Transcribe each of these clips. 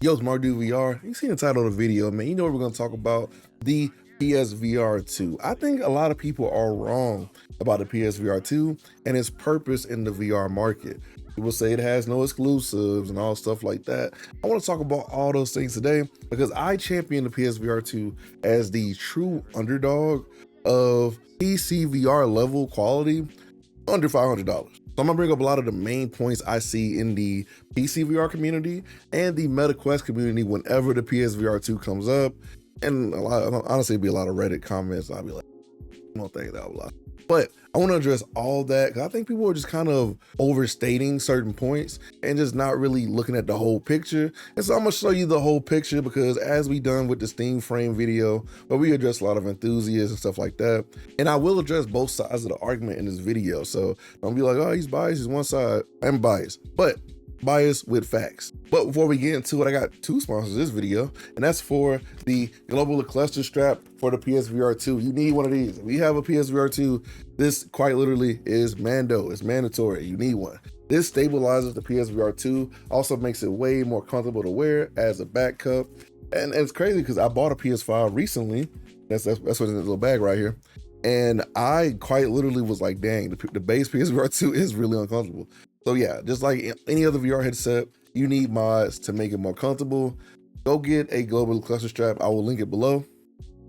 Yo, it's MartydudeVR. You seen the title of the video, man. You know what we're going to talk about, the PSVR2. I think a lot of people are wrong about the PSVR2 and its purpose in the VR market. People say it has no exclusives and all stuff like that. I want to talk about all those things today because I champion the PSVR2 as the true underdog of PC VR level quality under $500. So I'm gonna bring up a lot of the main points I see in the PC VR community and the Meta Quest community whenever the PSVR 2 comes up. And honestly, it'd be a lot of Reddit comments. I'll be like, I don't think that a lot. But I want to address all that because I think people are just kind of overstating certain points and just not really looking at the whole picture. And so I'm gonna show you the whole picture because as we done with the Steam frame video, where we address a lot of enthusiasts and stuff like that, and I will address both sides of the argument in this video. So don't be like, oh, he's biased, he's one side. I'm biased, but biased with facts. But before we get into it, I got two sponsors this video, and that's for the global cluster strap for the PSVR 2. You need one of these. If you have a PSVR 2, this quite literally is mando. It's mandatory. You need one. This stabilizes the PSVR 2, also makes it way more comfortable to wear as a back cup. And it's crazy because I bought a PS5 recently. That's what's in this little bag right here. And I quite literally was like, dang, the base PSVR 2 is really uncomfortable. So yeah, just like any other VR headset, you need mods to make it more comfortable. Go get a global cluster strap. I will link it below.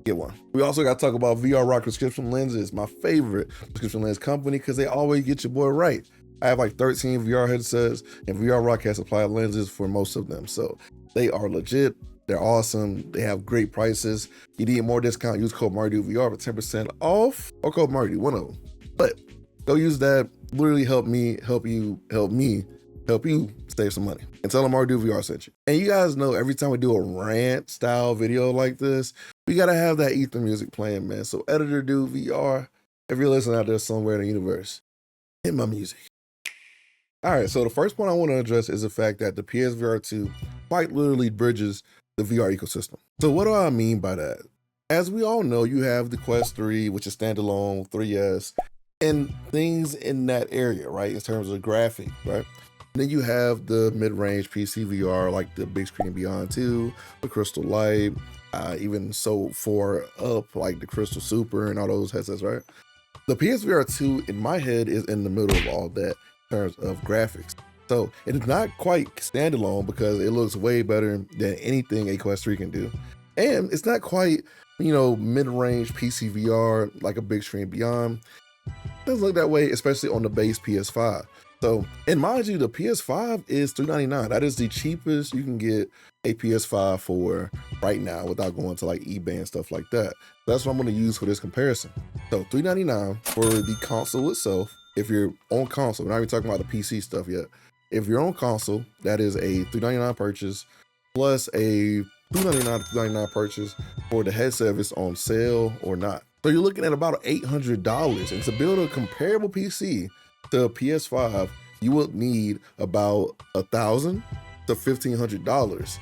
Get one. We also got to talk about VR Rock prescription lenses, my favorite prescription lens company, because they always get your boy right. I have like 13 VR headsets, and VR Rock has supplied lenses for most of them. So they are legit. They're awesome. They have great prices. You need more discount, use code MartydudeVR for 10% off, or code Marty, one of them. But go use that. Literally help me, help you save some money. And tell them MartydudeVR sent you. And you guys know every time we do a rant style video like this, we gotta have that ether music playing, man. So Editor Dude VR, if you're listening out there somewhere in the universe, hit my music. All right, so the first point I want to address is the fact that the PSVR 2 quite literally bridges the VR ecosystem. So what do I mean by that? As we all know, you have the Quest 3, which is standalone, 3S, and things in that area, right? In terms of graphic, right? And then you have the mid-range PC VR, like the Bigscreen Beyond 2, the Crystal Light, even so for up, like the Crystal Super and all those headsets, right? The PSVR 2, in my head, is in the middle of all that in terms of graphics. So it is not quite standalone because it looks way better than anything a Quest 3 can do. And it's not quite, you know, mid-range PC VR like a Bigscreen Beyond. It doesn't look that way, especially on the base PS5. So, and mind you, the PS5 is $399. That is the cheapest you can get a PS5 for right now without going to like eBay and stuff like that. That's what I'm going to use for this comparison. So $399 for the console itself. If you're on console, we're not even talking about the PC stuff yet. If you're on console, that is a $399 purchase plus a $299 purchase for the headset if it's on sale or not. So you're looking at about $800. And to build a comparable PC to a PS5, you would need about $1,000 to $1,500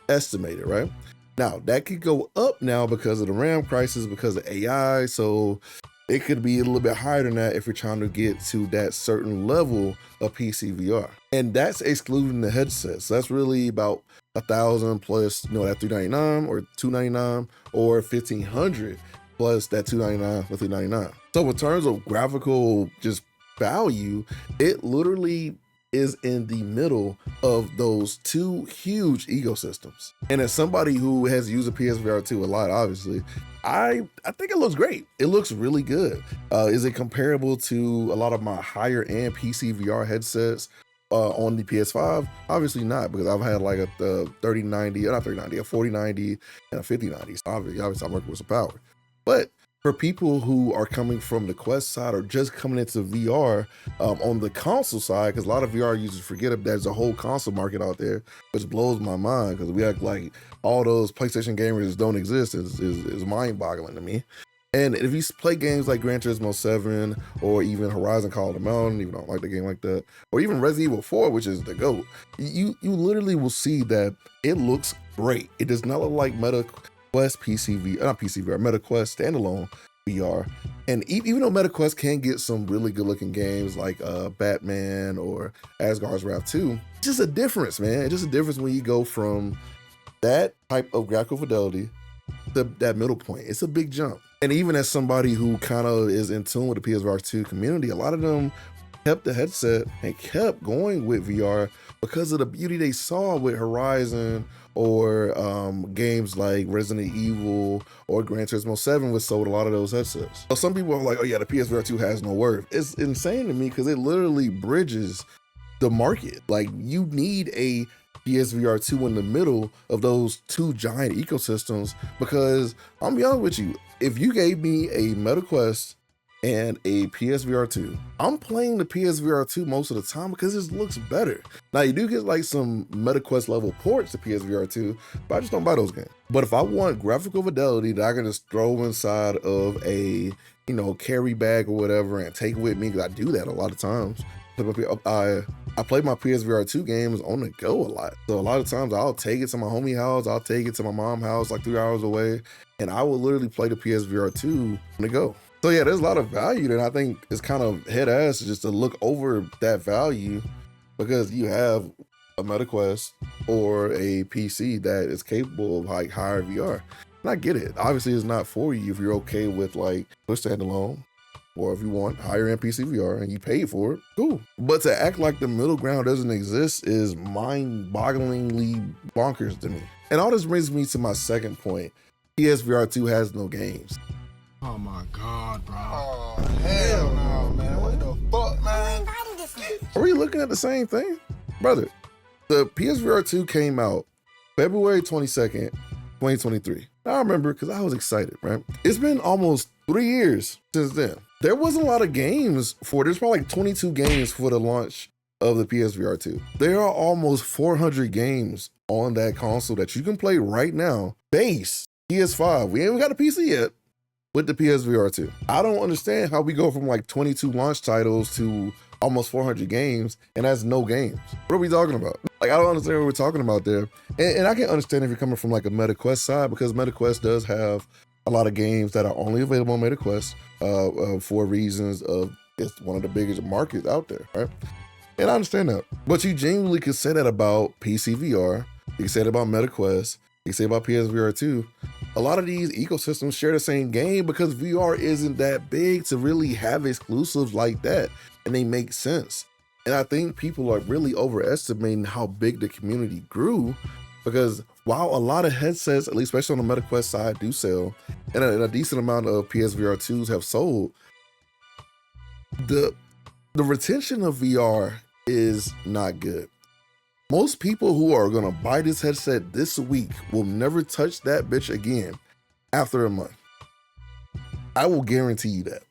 estimated, right? Now that could go up now because of the RAM prices, because of AI. So it could be a little bit higher than that if you're trying to get to that certain level of PC VR. And that's excluding the headsets. So that's really about $1,000 plus, you know, that $399 or $299 or $1,500 plus that $299 or $399. So in terms of graphical just value, it literally is in the middle of those two huge ecosystems. And as somebody who has used a PSVR 2 a lot, obviously, I think it looks great. It looks really good. Is it comparable to a lot of my higher end PC VR headsets on the PS5? Obviously not, because I've had like a 3090, not 3090, a 4090 and a 5090. So obviously I'm working with some power. But for people who are coming from the Quest side or just coming into VR on the console side, because a lot of VR users forget that there's a whole console market out there, which blows my mind because we act like all those PlayStation gamers don't exist is mind-boggling to me. And if you play games like Gran Turismo 7 or even Horizon Call of the Mountain, even though I don't like the game like that, or even Resident Evil 4, which is the GOAT, you literally will see that it looks great. It does not look like Meta Quest Meta Quest standalone VR. And even though Meta Quest can get some really good looking games like Batman or Asgard's Wrath 2, it's just a difference, man. It's just a difference when you go from that type of graphical fidelity, that middle point, it's a big jump. And even as somebody who kind of is in tune with the PSVR2 community, a lot of them kept the headset and kept going with VR because of the beauty they saw with Horizon or games like Resident Evil or Gran Turismo 7, which sold a lot of those headsets. So some people are like, oh yeah, the PSVR2 has no worth. It's insane to me because it literally bridges the market. Like, you need a PSVR2 in the middle of those two giant ecosystems, because I'm be honest with you, if you gave me a Meta Quest and a PSVR2, I'm playing the PSVR2 most of the time because it looks better. Now, you do get like some Meta Quest level ports to PSVR2, but I just don't buy those games. But if I want graphical fidelity that I can just throw inside of a, you know, carry bag or whatever and take with me, because I do that a lot of times. I play my PSVR2 games on the go a lot. So a lot of times I'll take it to my homie house, I'll take it to my mom's house like 3 hours away, and I will literally play the PSVR2 on the go. So yeah, there's a lot of value that I think is kind of head ass just to look over that value, because you have a Meta Quest or a PC that is capable of like higher VR. And I get it. Obviously it's not for you if you're okay with like push standalone, or if you want higher end PC VR and you pay for it, cool. But to act like the middle ground doesn't exist is mind-bogglingly bonkers to me. And all this brings me to my second point. PSVR2 has no games. Oh my God, bro. Oh, hell no, man. What the fuck, man? Are we looking at the same thing? Brother, the PSVR2 came out February 22nd, 2023. I remember because I was excited, right? It's been almost 3 years since then. There wasn't a lot of games there's probably like 22 games for the launch of the PSVR2. There are almost 400 games on that console that you can play right now. Base PS5. We ain't even got a PC yet with the PSVR2. I don't understand how we go from like 22 launch titles to almost 400 games, and that's no games. What are we talking about? Like, I don't understand what we're talking about there. And I can understand if you're coming from like a Meta Quest side, because Meta Quest does have a lot of games that are only available on Meta Quest for reasons of it's one of the biggest markets out there, right? And I understand that. But you genuinely could say that about PC VR. You can say that about Meta Quest. You can say about PSVR 2. A lot of these ecosystems share the same game because VR isn't that big to really have exclusives like that, and they make sense. And I think people are really overestimating how big the community grew, because while a lot of headsets, at least especially on the Meta Quest side, do sell, and a decent amount of PSVR 2s have sold, the retention of VR is not good. Most people who are gonna buy this headset this week will never touch that bitch again after a month. I will guarantee you that.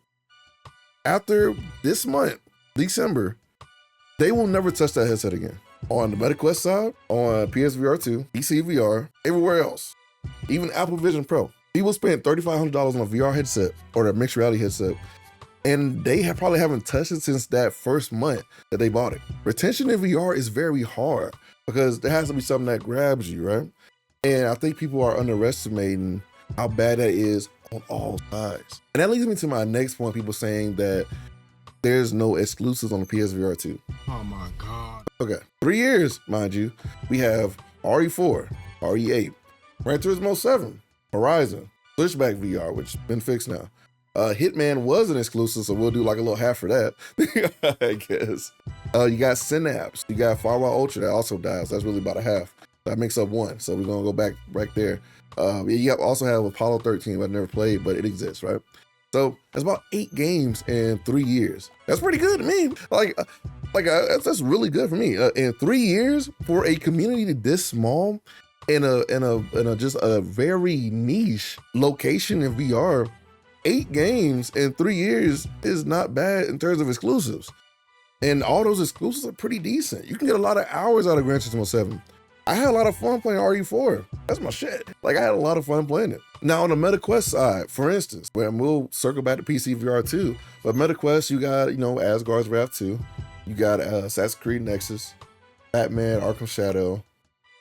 After this month, December, they will never touch that headset again. On the Meta Quest side, on PSVR 2, PC VR, everywhere else, even Apple Vision Pro. People spend $3,500 on a VR headset or a mixed reality headset, and they probably haven't touched it since that first month that they bought it. Retention in VR is very hard because there has to be something that grabs you, right? And I think people are underestimating how bad that is on all sides. And that leads me to my next point, people saying that there's no exclusives on the PSVR 2. Oh my God. Okay, 3 years, mind you. We have RE4, RE8, Gran Turismo 7, Horizon, Switchback VR, which has been fixed now. Hitman was an exclusive, so we'll do like a little half for that, I guess. You got Synapse, you got Firewall Ultra that also dies. That's really about a half. That makes up one, so we're gonna go back right there. You also have Apollo 13, I've never played, but it exists, right? So that's about 8 games in 3 years. That's pretty good to me. That's really good for me. In 3 years for a community this small, in a just a very niche location in VR, 8 games in 3 years is not bad in terms of exclusives. And all those exclusives are pretty decent. You can get a lot of hours out of Gran Turismo 7. I had a lot of fun playing RE4. That's my shit. Like, I had a lot of fun playing it. Now, on the Meta Quest side, for instance, where we'll circle back to PC VR 2, but Meta Quest, you got, Asgard's Wrath 2, you got Assassin's Creed Nexus, Batman Arkham Shadow,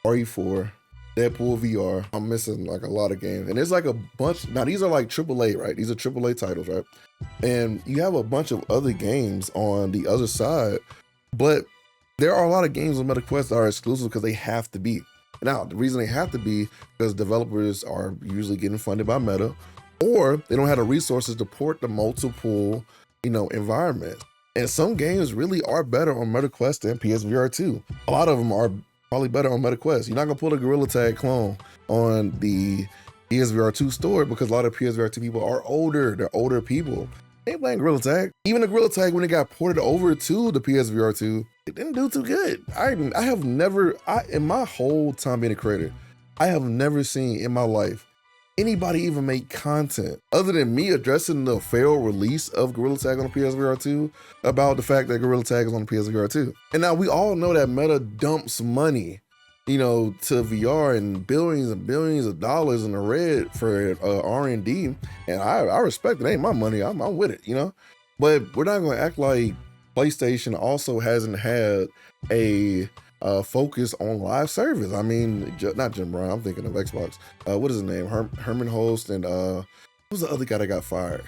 RE4, Deadpool VR. I'm missing like a lot of games. And there's like a bunch. Now, these are like AAA, right? These are AAA titles, right? And you have a bunch of other games on the other side, but there are a lot of games on Meta Quest that are exclusive because they have to be. Now, the reason they have to be because developers are usually getting funded by Meta, or they don't have the resources to port the multiple, environments. And some games really are better on Meta Quest than PSVR 2. A lot of them are probably better on Meta Quest. You're not gonna pull a Gorilla Tag clone on the PSVR 2 store because a lot of PSVR 2 people are older. They're older people. They ain't playing Gorilla Tag. Even the Gorilla Tag, when it got ported over to the PSVR 2, it didn't do too good. I have never, in my whole time being a creator, I have never seen in my life anybody even make content other than me addressing the failed release of Gorilla Tag on the PSVR 2 about the fact that Gorilla Tag is on the PSVR 2. And now we all know that Meta dumps money, to VR and billions of dollars in the red for R&D. And I respect it. It ain't my money. I'm with it, But we're not going to act like PlayStation also hasn't had a focus on live service. I mean, not Jim Ryan, I'm thinking of Xbox. What is his name? Herman Host and what was the other guy that got fired?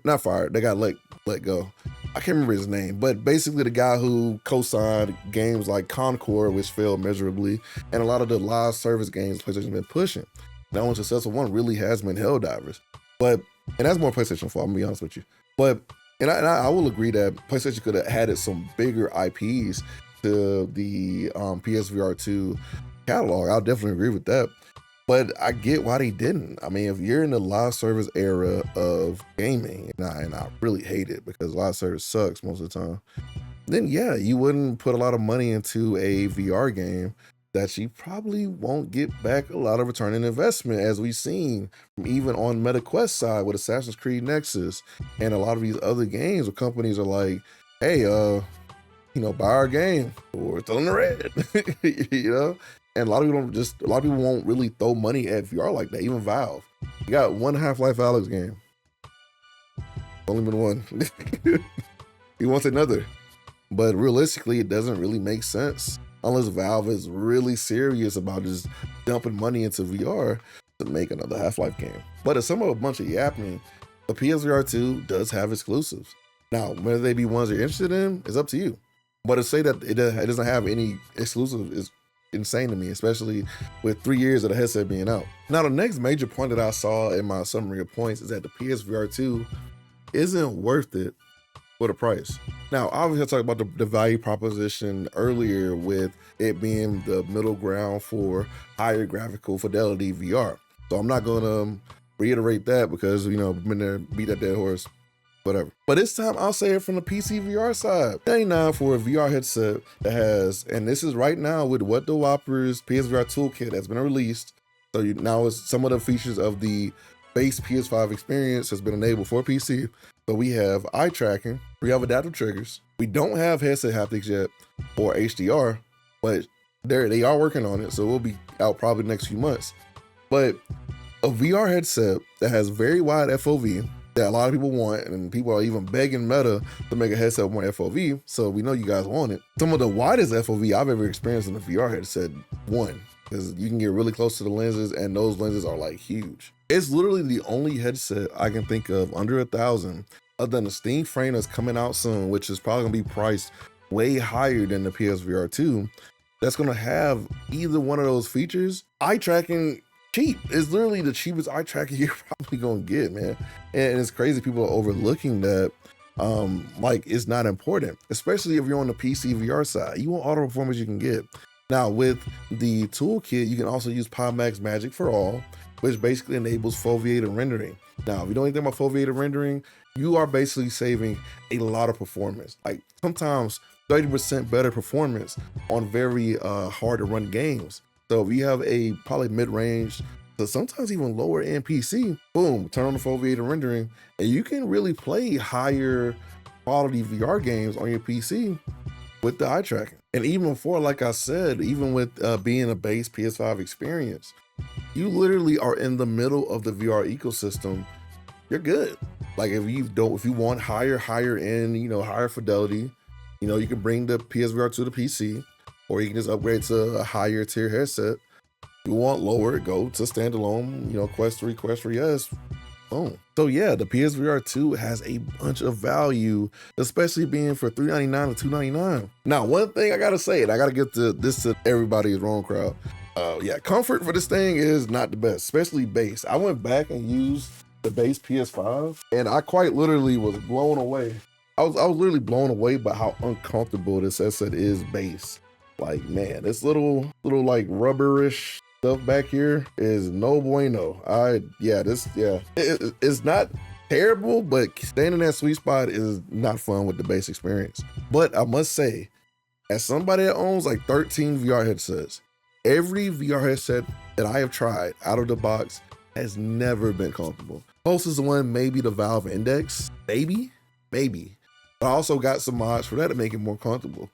Not fired, they got let go. I can't remember his name, but basically the guy who co-signed games like Concord, which failed miserably, and a lot of the live service games PlayStation's been pushing. That one successful one really has been Helldivers. And that's more PlayStation fault, I'm gonna be honest with you. And I will agree that PlayStation could have added some bigger IPs to the PSVR 2 catalog. I'll definitely agree with that. But I get why they didn't. I mean, if you're in the live service era of gaming, and I really hate it because live service sucks most of the time, then yeah, you wouldn't put a lot of money into a VR game that you probably won't get back a lot of return on investment, as we've seen from even on Meta Quest side with Assassin's Creed Nexus and a lot of these other games where companies are like, hey, buy our game or it's still in the red, And a lot of people won't really throw money at VR like that. Even Valve, you got one Half-Life Alyx game, only been one. He wants another, but realistically, it doesn't really make sense unless Valve is really serious about just dumping money into VR to make another Half-Life game. But it's a bunch of yapping. The PSVR 2 does have exclusives. Now, whether they be ones you're interested in is up to you. But to say that it doesn't have any exclusive is insane to me, especially with 3 years of the headset being out. Now, the next major point that I saw in my summary of points is that the PSVR 2 isn't worth it for the price. Now, obviously, I talked about the value proposition earlier with it being the middle ground for higher graphical fidelity VR. So I'm not going to reiterate that because, I've been there, beat that dead horse, whatever. But this time I'll say it from the PC VR side. $99 for a VR headset that has, and this is right now with What the Whoppers PSVR toolkit that's been released. So now it's some of the features of the base PS5 experience has been enabled for PC. So we have eye tracking, we have adaptive triggers. We don't have headset haptics yet or HDR, but they are working on it. So we'll be out probably the next few months. But a VR headset that has very wide FOV, that a lot of people want, and people are even begging Meta to make a headset with more FOV, so we know you guys want it. Some of the widest FOV I've ever experienced in a VR headset, because you can get really close to the lenses, and those lenses are like huge. It's literally the only headset I can think of under $1,000, other than the Steam Frame that's coming out soon, which is probably gonna be priced way higher than the PSVR 2, that's gonna have either one of those features. Eye tracking, cheap. It's literally the cheapest eye tracking you're probably gonna get, man. And it's crazy people are overlooking that it's not important, especially if you're on the PC VR side. You want all the performance you can get. Now with the toolkit, you can also use Pimax Magic for All, which basically enables foveated rendering. Now, if you know anything about foveated rendering, you are basically saving a lot of performance. Like sometimes 30% better performance on very hard to run games. So if you have a probably mid-range to sometimes even lower end PC, boom, turn on the foveated rendering, and you can really play higher quality VR games on your PC with the eye tracking. And even before, like I said, even with being a base PS5 experience, you literally are in the middle of the VR ecosystem. You're good. Like if you want higher end, higher fidelity, you can bring the PSVR to the PC, or you can just upgrade to a higher tier headset. If you want lower, go to standalone, Quest 3, Quest 3S, boom. So yeah, the PSVR 2 has a bunch of value, especially being for $399 to $299. Now, one thing I gotta say, and I gotta get this to everybody's wrong crowd, Yeah, comfort for this thing is not the best, especially base. I went back and used the base PS5, and I quite literally was blown away. I was literally blown away by how uncomfortable this headset is base. Like, man, this little like rubberish stuff back here is no bueno. It's not terrible, but staying in that sweet spot is not fun with the base experience. But I must say, as somebody that owns like 13 VR headsets, every VR headset that I have tried out of the box has never been comfortable. Closest one, maybe the Valve Index, maybe. But I also got some mods for that to make it more comfortable.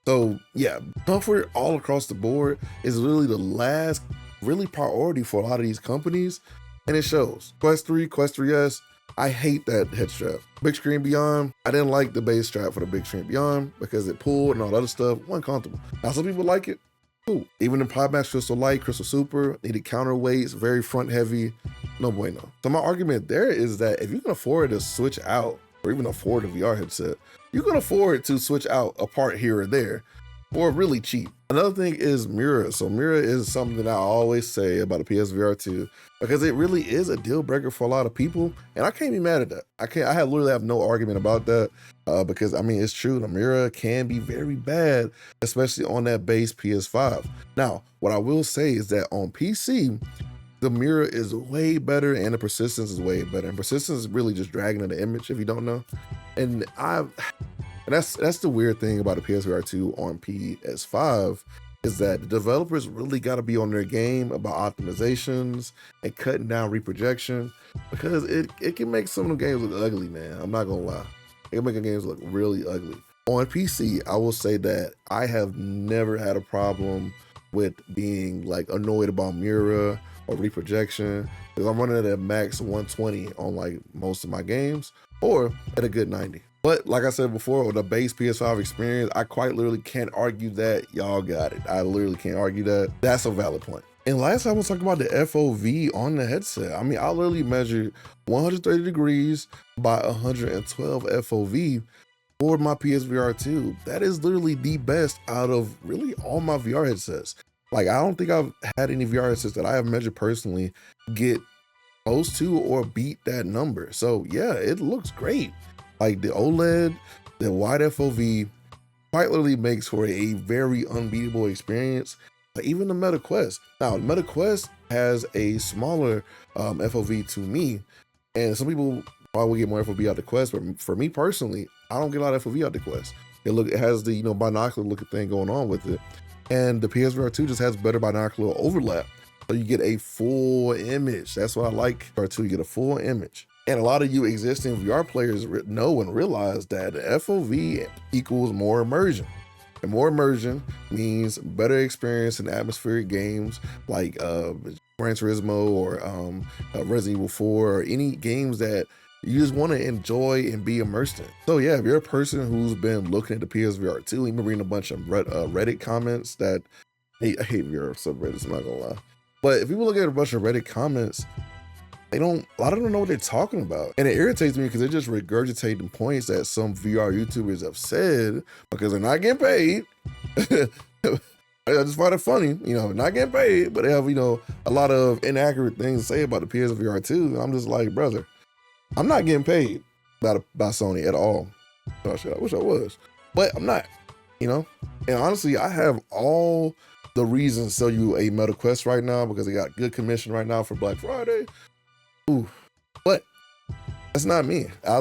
So yeah, comfort all across the board is really the last really priority for a lot of these companies, and it shows. Quest 3, Quest 3S, I hate that head strap. Bigscreen Beyond, I didn't like the base strap for the Bigscreen Beyond because it pulled and all that other stuff, wasn't comfortable. Now some people like it, cool. Even the Pimax Crystal Light, Crystal Super, needed counterweights, very front heavy, no bueno. So my argument there is that if you can afford to switch out or even afford a VR headset, you can afford to switch out a part here or there for really cheap. Another thing is Mura. So Mura is something that I always say about a PSVR2 because it really is a deal breaker for a lot of people, and I can't be mad at that. I literally have no argument about that because I mean, it's true. The Mura can be very bad, especially on that base PS5. Now, what I will say is that on PC, the Mura is way better and the persistence is way better. And persistence is really just dragging in the image if you don't know. And that's the weird thing about the PSVR 2 on PS5 is that the developers really got to be on their game about optimizations and cutting down reprojection because it can make some of the games look ugly, man. I'm not gonna lie. It can make the games look really ugly. On PC, I will say that I have never had a problem with being like annoyed about Mura or reprojection because I'm running it at max 120 on like most of my games or at a good 90. But like I said before, with the base PS5 experience, I quite literally can't argue that y'all got it. I literally can't argue that. That's a valid point. And last time I was talking about the FOV on the headset. I mean, I literally measured 130 degrees by 112 FOV for my PSVR 2. That is literally the best out of really all my VR headsets. Like, I don't think I've had any VR headsets that I have measured personally get close to or beat that number. So yeah, it looks great. Like the OLED, the wide FOV quite literally makes for a very unbeatable experience. But even the Meta Quest. Now, the Meta Quest has a smaller FOV to me, and some people probably get more FOV out of the Quest, but for me personally, I don't get a lot of FOV out of the Quest. It has the binocular looking thing going on with it, and the PSVR 2 just has better binocular overlap, so you get a full image. That's what I like. VR2, you get a full image. And a lot of you existing VR players know and realize that the FOV equals more immersion. And more immersion means better experience in atmospheric games like Gran Turismo or Resident Evil 4 or any games that you just want to enjoy and be immersed in. So yeah, if you're a person who's been looking at the PSVR 2, you've been reading a bunch of Reddit comments that, I hate VR subreddits, I'm not gonna lie. But if people look at a bunch of Reddit comments, a lot of them know what they're talking about. And it irritates me because they're just regurgitating points that some VR YouTubers have said because they're not getting paid. I just find it funny, not getting paid, but they have, a lot of inaccurate things to say about the PSVR 2. I'm just like, brother, I'm not getting paid by Sony at all. Oh, shit, I wish I was, but I'm not, And honestly, I have all the reasons to sell you a Meta Quest right now because they got good commission right now for Black Friday. Ooh, but that's not me. I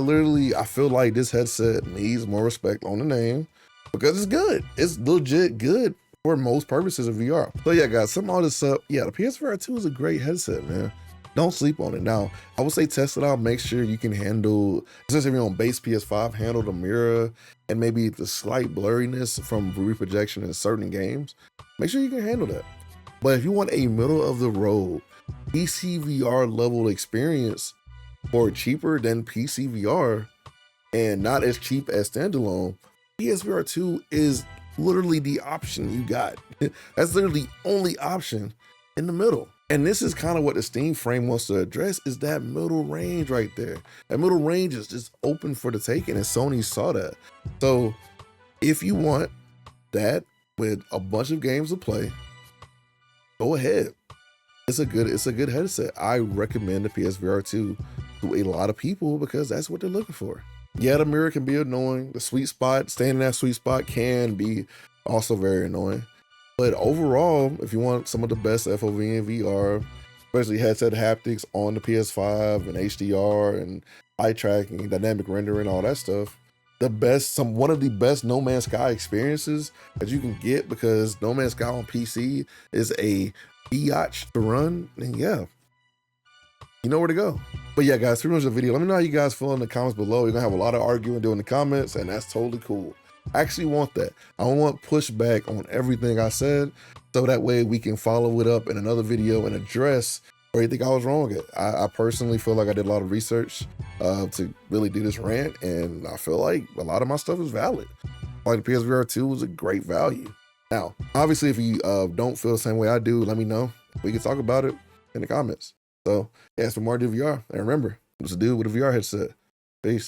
feel like this headset needs more respect on the name because it's good. It's legit good for most purposes of VR. So yeah, guys, sum all this up. Yeah, the PSVR 2 is a great headset, man. Don't sleep on it. Now, I would say test it out. Make sure you can handle, since if you're on base PS5, handle the mirror and maybe the slight blurriness from reprojection in certain games. Make sure you can handle that. But if you want a middle of the road PCVR level experience for cheaper than PCVR and not as cheap as standalone, PSVR 2 is literally the option you got. That's literally the only option in the middle. And this is kind of what the Steam frame wants to address, is that middle range right there. That middle range is just open for the taking, and Sony saw that. So if you want that with a bunch of games to play, go ahead. It's a good headset. I recommend the PSVR 2 to a lot of people because that's what they're looking for. Yeah, the mirror can be annoying. The sweet spot, staying in that sweet spot can be also very annoying. But overall, if you want some of the best FOV and VR, especially headset haptics on the PS5 and HDR and eye tracking, dynamic rendering, all that stuff, one of the best No Man's Sky experiences that you can get, because No Man's Sky on PC is a biatch to run, and yeah, you know where to go. But yeah, guys, pretty much the video. Let me know how you guys feel in the comments below. You're gonna have a lot of arguing during the comments, and that's totally cool. I actually want that. I want pushback on everything I said, so that way we can follow it up in another video and address where you think I was wrong at. I personally feel like I did a lot of research to really do this rant, and I feel like a lot of my stuff is valid. Like the PSVR 2 was a great value. Now, obviously, if you don't feel the same way I do, let me know. We can talk about it in the comments. So, yeah, it's from MartydudeVR. And remember, it's a dude with a VR headset. Peace.